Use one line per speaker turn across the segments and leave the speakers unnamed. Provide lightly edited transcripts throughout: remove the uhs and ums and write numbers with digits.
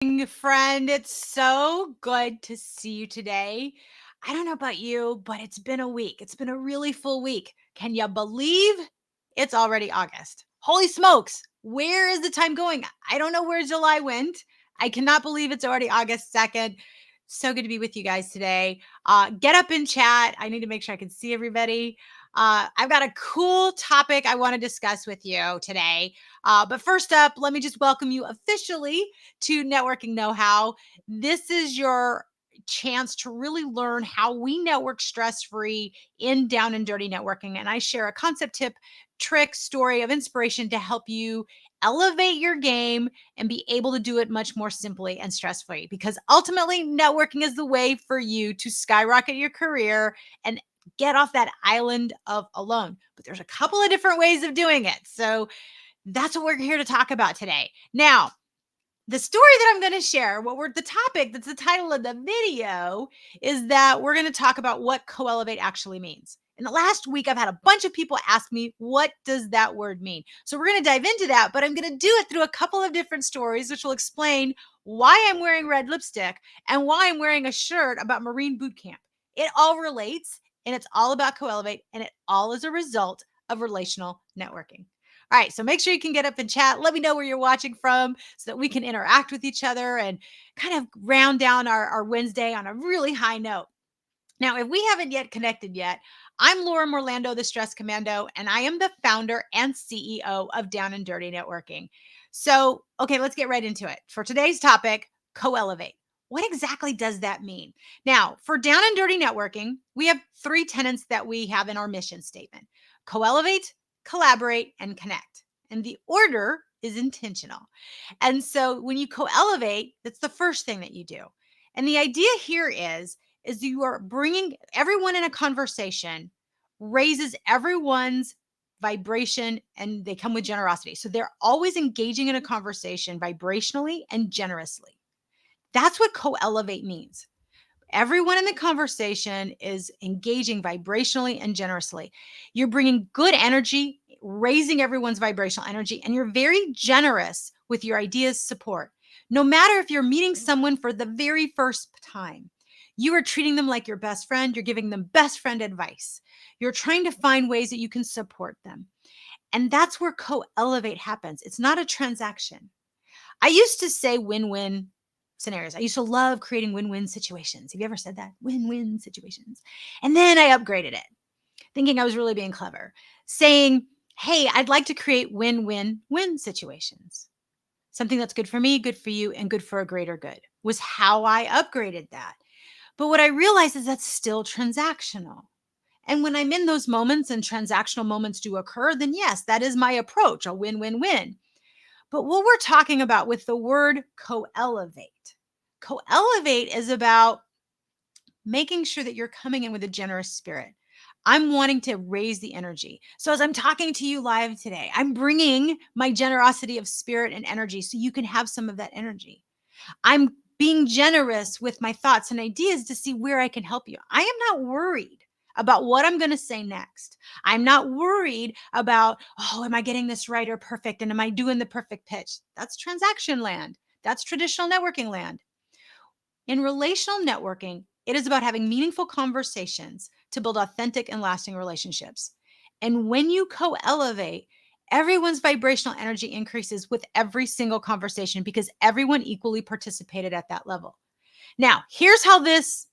Friend. It's so good to see you today. I don't know about you, but it's been a week. It's been a really full week. Can you believe it's already August? Holy smokes. Where is the time going? I don't know where July went. I cannot believe it's already August 2nd. So good to be with you guys today. Get up and chat. I need to make sure I can see everybody. I've got a cool topic I want to discuss with you today. But first up, let me just welcome you officially to Networking Know How. This is your chance to really learn how we network stress free in down and dirty networking. And I share a concept, tip, trick, story of inspiration to help you elevate your game and be able to do it much more simply and stress free. Because ultimately, networking is the way for you to skyrocket your career and get off that island of alone. But there's a couple of different ways of doing it. So that's what we're here to talk about today. Now, the story that I'm going to share, the topic that's the title of the video is that we're going to talk about what Coelevate actually means. In the last week, I've had a bunch of people ask me, what does that word mean? So we're going to dive into that, but I'm going to do it through a couple of different stories, which will explain why I'm wearing red lipstick and why I'm wearing a shirt about Marine boot camp. It all relates and it's all about Coelevate, and it all is a result of relational networking. All right, so make sure you can get up and chat. Let me know where you're watching from so that we can interact with each other and kind of round down our Wednesday on a really high note. Now, if we haven't yet connected yet, I'm Laura Morlando, the Stress Commando, and I am the founder and CEO of Down and Dirty Networking. So, okay, let's get right into it. For today's topic, co-elevate. What exactly does that mean? Now, for Down and Dirty Networking, we have three tenets that we have in our mission statement: co-elevate, collaborate, and connect. And the order is intentional. And so when you co-elevate, that's the first thing that you do. And the idea here is you are bringing everyone in a conversation, raises everyone's vibration, and they come with generosity. So they're always engaging in a conversation vibrationally and generously. That's what co-elevate means. Everyone in the conversation is engaging vibrationally and generously. You're bringing good energy, raising everyone's vibrational energy, and you're very generous with your ideas support. No matter if you're meeting someone for the very first time, you are treating them like your best friend. You're giving them best friend advice. You're trying to find ways that you can support them. And that's where co-elevate happens. It's not a transaction. I used to say win-win scenarios. I used to love creating win-win situations. Have you ever said that? Win-win situations. And then I upgraded it, thinking I was really being clever, saying, hey, I'd like to create win-win-win situations. Something that's good for me, good for you, and good for a greater good was how I upgraded that. But what I realized is that's still transactional. And when I'm in those moments and transactional moments do occur, then yes, that is my approach, a win-win-win. But what we're talking about with the word co-elevate is about making sure that you're coming in with a generous spirit. I'm wanting to raise the energy. So as I'm talking to you live today, I'm bringing my generosity of spirit and energy so you can have some of that energy. I'm being generous with my thoughts and ideas to see where I can help you. I am not worried about what I'm going to say next. I'm not worried about, oh, am I getting this right or perfect? And am I doing the perfect pitch? That's transaction land. That's traditional networking land. In relational networking, it is about having meaningful conversations to build authentic and lasting relationships. And when you co-elevate, everyone's vibrational energy increases with every single conversation because everyone equally participated at that level. Now, here's how this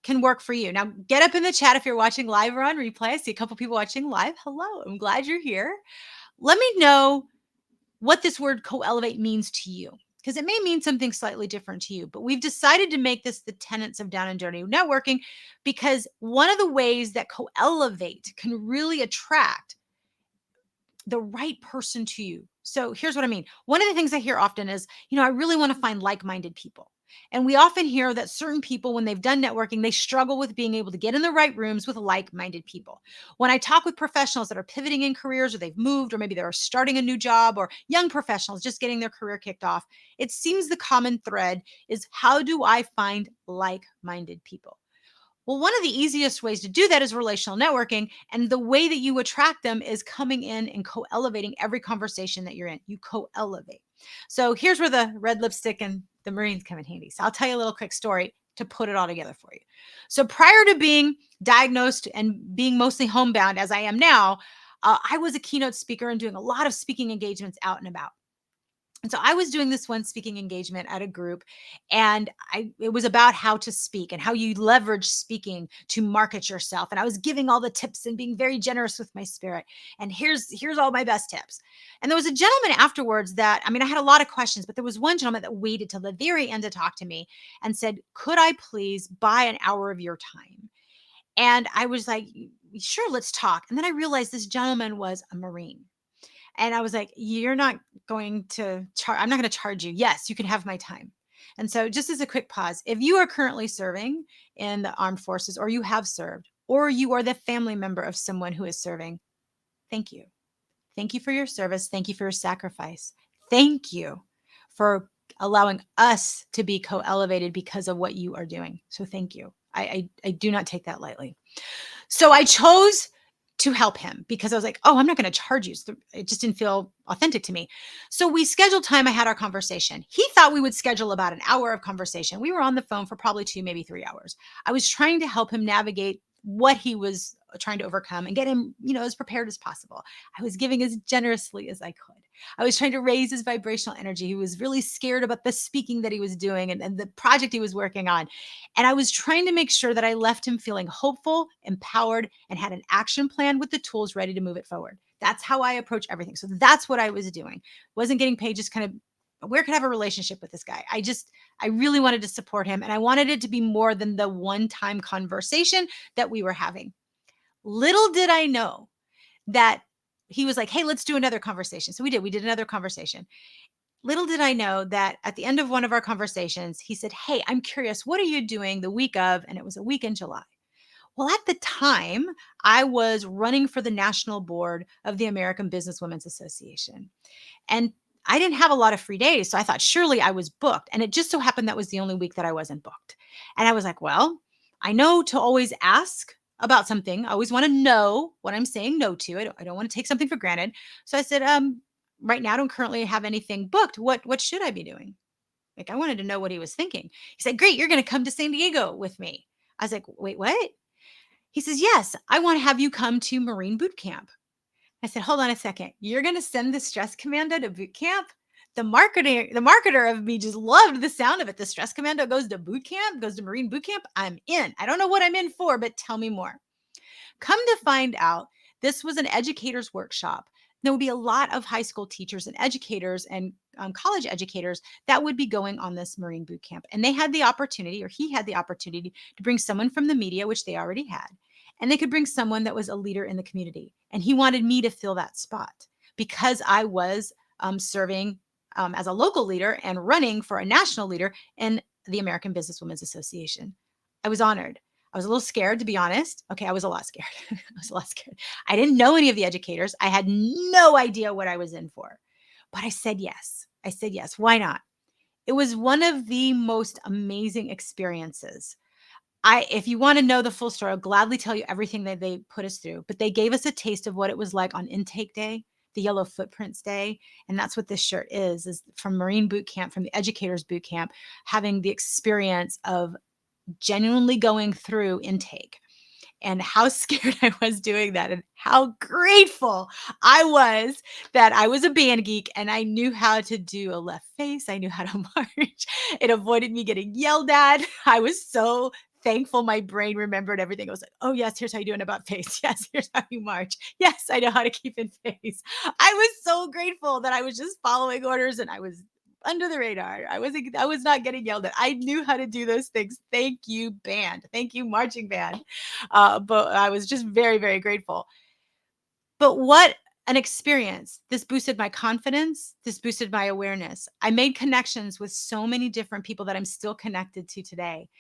can work for you. Now, get up in the chat if you're watching live or on replay. I see a couple people watching live. Hello, I'm glad you're here. Let me know what this word co-elevate means to you, because it may mean something slightly different to you. But we've decided to make this the tenets of Down and Dirty Networking because one of the ways that co-elevate can really attract the right person to you. So here's what I mean. One of the things I hear often is, I really want to find like-minded people. And we often hear that certain people, when they've done networking, they struggle with being able to get in the right rooms with like-minded people. When I talk with professionals that are pivoting in careers, or they've moved, or maybe they're starting a new job, or young professionals just getting their career kicked off, it seems the common thread is, how do I find like-minded people? Well, one of the easiest ways to do that is relational networking. And the way that you attract them is coming in and co-elevating every conversation that you're in. You co-elevate. So here's where the red lipstick and the Marines come in handy. So I'll tell you a little quick story to put it all together for you. So prior to being diagnosed and being mostly homebound as I am now, I was a keynote speaker and doing a lot of speaking engagements out and about. And so I was doing this one speaking engagement at a group, and it was about how to speak and how you leverage speaking to market yourself. And I was giving all the tips and being very generous with my spirit. And here's all my best tips. And there was a gentleman afterwards that, I mean, I had a lot of questions, but there was one gentleman that waited till the very end to talk to me and said, "Could I please buy an hour of your time?" And I was like, "Sure, let's talk." And then I realized this gentleman was a Marine. And I was like, "You're not going to charge, I'm not going to charge you. Yes, you can have my time." And so, just as a quick pause, if you are currently serving in the armed forces, or you have served, or you are the family member of someone who is serving, thank you. Thank you for your service. Thank you for your sacrifice. Thank you for allowing us to be co-elevated because of what you are doing. So, thank you. I do not take that lightly. So I chose to help him because I was like, "Oh, I'm not going to charge you." So it just didn't feel authentic to me. So we scheduled time. I had our conversation. He thought we would schedule about an hour of conversation. We were on the phone for probably 2, maybe 3 hours. I was trying to help him navigate what he was trying to overcome and get him, as prepared as possible. I was giving as generously as I could. I was trying to raise his vibrational energy. He was really scared about the speaking that he was doing and the project he was working on. And I was trying to make sure that I left him feeling hopeful, empowered, and had an action plan with the tools ready to move it forward. That's how I approach everything. So that's what I was doing. Wasn't getting paid, just kind of where could I have a relationship with this guy? I really wanted to support him, and I wanted it to be more than the one-time conversation that we were having. Little did I know that he was like, "Hey, let's do another conversation." So we did another conversation. Little did I know that at the end of one of our conversations, he said, "Hey, I'm curious, what are you doing the week of?" And it was a week in July. Well, at the time, I was running for the national board of the American Businesswomen's Association. And I didn't have a lot of free days. So I thought surely I was booked. And it just so happened that was the only week that I wasn't booked. And I was like, well, I know to always ask about something. I always want to know what I'm saying no to. I don't want to take something for granted. So I said, right now I don't currently have anything booked. What should I be doing? Like I wanted to know what he was thinking. He said, "Great, you're going to come to San Diego with me." I was like, "Wait, what?" He says, "Yes, I want to have you come to Marine boot camp." I said, "Hold on a second. You're going to send the stress commando to boot camp?" The marketer of me just loved the sound of it. The stress commando goes to boot camp, goes to Marine boot camp. I'm in. I don't know what I'm in for, but tell me more. Come to find out, this was an educators workshop. There would be a lot of high school teachers and educators and college educators that would be going on this Marine boot camp. And they had the opportunity, or he had the opportunity, to bring someone from the media, which they already had. And they could bring someone that was a leader in the community. And he wanted me to fill that spot because I was serving as a local leader and running for a national leader in the American Businesswomen's Association. I was honored. I was a little scared, to be honest. Okay, I was a lot scared. I was a lot scared. I didn't know any of the educators. I had no idea what I was in for. But I said yes. I said yes. Why not? It was one of the most amazing experiences. If you want to know the full story, I'll gladly tell you everything that they put us through. But they gave us a taste of what it was like on intake day, the Yellow Footprints Day. And that's what this shirt is from Marine Boot Camp, from the Educators Boot Camp, having the experience of genuinely going through intake and how scared I was doing that and how grateful I was that I was a band geek and I knew how to do a left face. I knew how to march. It avoided me getting yelled at. I was so thankful my brain remembered everything. I was like, "Oh, yes, here's how you do an about face. Yes, here's how you march. Yes, I know how to keep in face." I was so grateful that I was just following orders and I was under the radar. I was not getting yelled at. I knew how to do those things. Thank you, band. Thank you, marching band. But I was just very, very grateful. But what an experience. This boosted my confidence. This boosted my awareness. I made connections with so many different people that I'm still connected to today.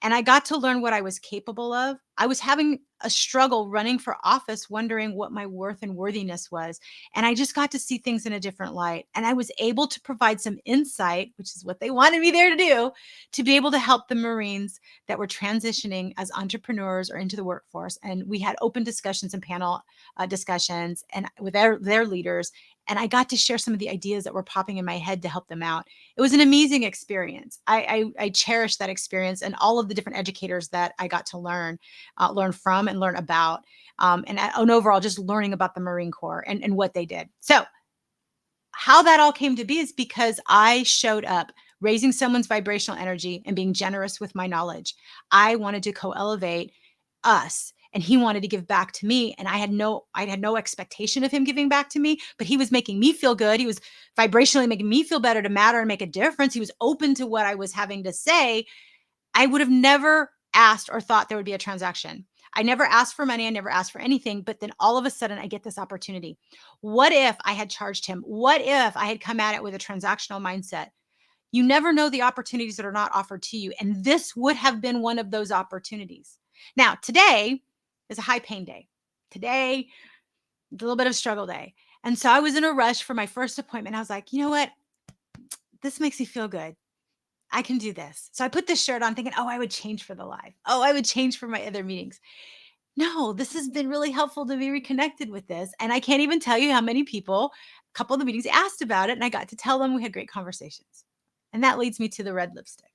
And I got to learn what I was capable of. I was having a struggle running for office, wondering what my worth and worthiness was. And I just got to see things in a different light. And I was able to provide some insight, which is what they wanted me there to do, to be able to help the Marines that were transitioning as entrepreneurs or into the workforce. And we had open discussions and panel discussions and with their leaders. and I got to share some of the ideas that were popping in my head to help them out. It was an amazing experience. I cherish that experience and all of the different educators that I got to learn from and learn about, and overall just learning about the Marine Corps and what they did. So how that all came to be is because I showed up raising someone's vibrational energy and being generous with my knowledge. I wanted to co-elevate us, and he wanted to give back to me, and I had no expectation of him giving back to me, but he was making me feel good. He was vibrationally making me feel better, to matter and make a difference. He was open to what I was having to say. I would have never asked or thought there would be a transaction. I never asked for money. I never asked for anything. But then all of a sudden, I get this opportunity. What if I had charged him? What if I had come at it with a transactional mindset? You never know the opportunities that are not offered to you. And this would have been one of those opportunities. Now, today is a high pain day. Today, a little bit of struggle day. And so I was in a rush for my first appointment. I was like, you know what? This makes me feel good. I can do this. So I put this shirt on thinking, oh, I would change for the live. Oh, I would change for my other meetings. No, this has been really helpful to be reconnected with this. And I can't even tell you how many people, a couple of the meetings asked about it, and I got to tell them we had great conversations. And that leads me to the red lipstick.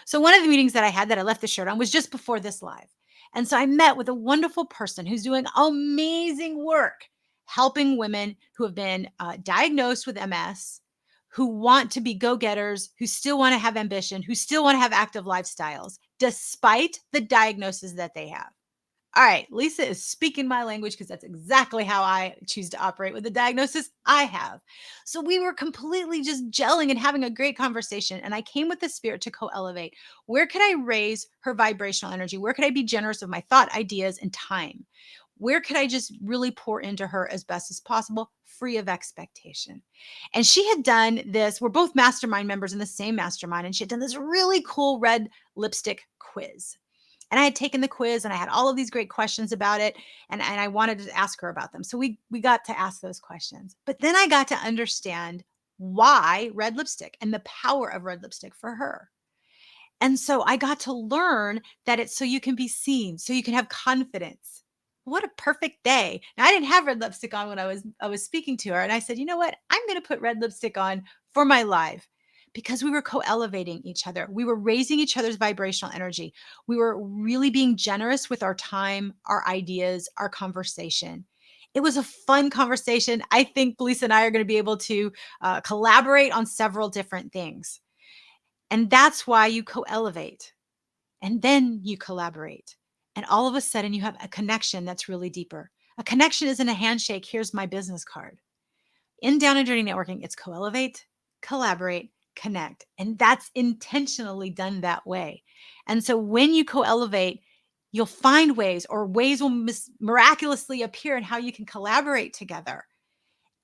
So one of the meetings that I had that I left the shirt on was just before this live. And so I met with a wonderful person who's doing amazing work helping women who have been diagnosed with MS, who want to be go getters, who still want to have ambition, who still want to have active lifestyles, despite the diagnosis that they have. All right, Lisa is speaking my language because that's exactly how I choose to operate with the diagnosis I have. So we were completely just gelling and having a great conversation. And I came with the spirit to co elevate. Where could I raise her vibrational energy? Where could I be generous of my thought, ideas, and time? Where could I just really pour into her as best as possible, free of expectation? And she had done this. We're both mastermind members in the same mastermind. And she had done this really cool red lipstick quiz. And I had taken the quiz and I had all of these great questions about it. And I wanted to ask her about them. So we got to ask those questions. But then I got to understand why red lipstick and the power of red lipstick for her. And so I got to learn that it's so you can be seen, so you can have confidence. What a perfect day. Now I didn't have red lipstick on when I was speaking to her. And I said, you know what? I'm going to put red lipstick on for my live because we were co-elevating each other. We were raising each other's vibrational energy. We were really being generous with our time, our ideas, our conversation. It was a fun conversation. I think Lisa and I are going to be able to collaborate on several different things. And that's why you co-elevate and then you collaborate. And all of a sudden you have a connection that's really deeper. A connection isn't a handshake. Here's my business card. In Down and Dirty Networking, it's co-elevate, collaborate, connect. And that's intentionally done that way. And so when you co-elevate, you'll find ways, or ways will miraculously appear in how you can collaborate together.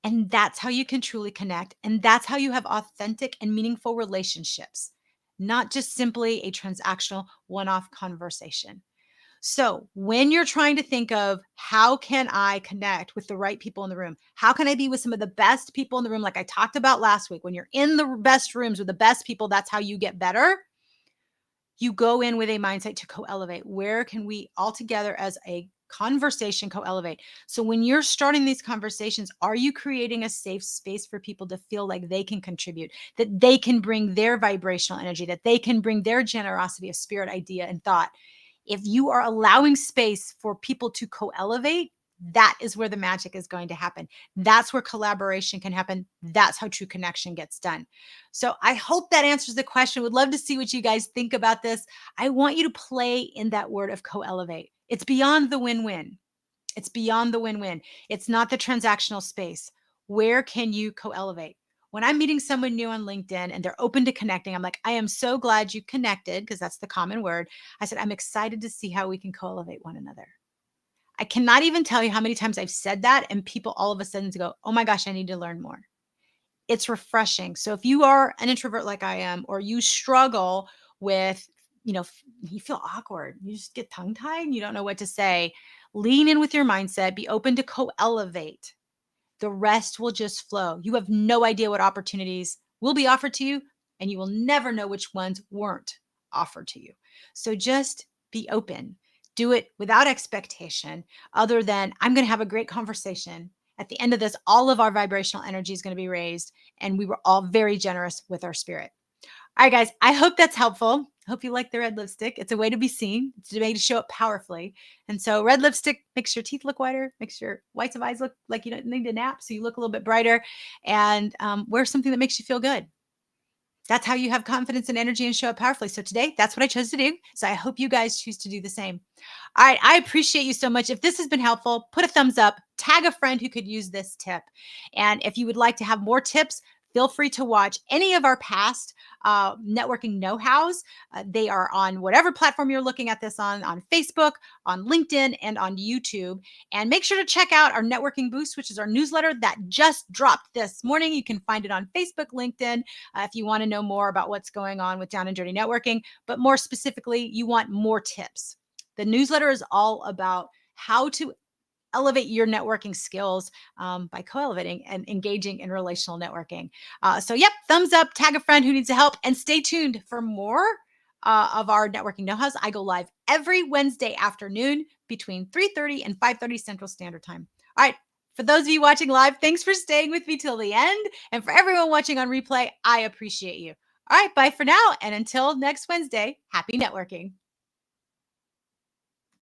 And that's how you can truly connect. And that's how you have authentic and meaningful relationships, not just simply a transactional one off conversation. So, when you're trying to think of how can I connect with the right people in the room? How can I be with some of the best people in the room? Like I talked about last week, when you're in the best rooms with the best people, that's how you get better. You go in with a mindset to co-elevate. Where can we all together as a conversation co-elevate? So when you're starting these conversations, are you creating a safe space for people to feel like they can contribute, that they can bring their vibrational energy, that they can bring their generosity of spirit, idea, and thought? If you are allowing space for people to co-elevate, that is where the magic is going to happen. That's where collaboration can happen. That's how true connection gets done. So I hope that answers the question. Would love to see what you guys think about this. I want you to play in that word of co-elevate. It's beyond the win-win. It's beyond the win-win. It's not the transactional space. Where can you co-elevate? When I'm meeting someone new on LinkedIn and they're open to connecting, I'm like, I am so glad you connected, because that's the common word. I said, I'm excited to see how we can co-elevate one another. I cannot even tell you how many times I've said that and people all of a sudden go, oh my gosh, I need to learn more. It's refreshing. So if you are an introvert like I am, or you struggle with, you feel awkward, you just get tongue tied, you don't know what to say, lean in with your mindset, be open to co-elevate. The rest will just flow. You have no idea what opportunities will be offered to you, and you will never know which ones weren't offered to you. So just be open. Do it without expectation, other than I'm going to have a great conversation At the end of this, all of our vibrational energy is going to be raised, and we were all very generous with our spirit. All right, guys, I hope that's helpful. I hope you like the red lipstick. It's a way to be seen. It's a way to show up powerfully. And so red lipstick makes your teeth look whiter, makes your whites of eyes look like you don't need to nap, so you look a little bit brighter. And wear something that makes you feel good. That's how you have confidence and energy and show up powerfully. So today, that's what I chose to do. So I hope you guys choose to do the same. All right. I appreciate you so much. If this has been helpful, put a thumbs up, tag a friend who could use this tip. And if you would like to have more tips, feel free to watch any of our past networking know-hows. They are on whatever platform you're looking at this on Facebook, on LinkedIn, and on YouTube. And make sure to check out our Networking Boost, which is our newsletter that just dropped this morning. You can find it on Facebook, LinkedIn, if you want to know more about what's going on with Down and Dirty Networking. But more specifically, you want more tips. The newsletter is all about how to elevate your networking skills by co-elevating and engaging in relational networking. Yep, thumbs up, tag a friend who needs help, and stay tuned for more of our networking know-hows. I go live every Wednesday afternoon between 3:30 and 5:30 Central Standard Time. All right. For those of you watching live, thanks for staying with me till the end. And for everyone watching on replay, I appreciate you. All right, bye for now. And until next Wednesday, happy networking.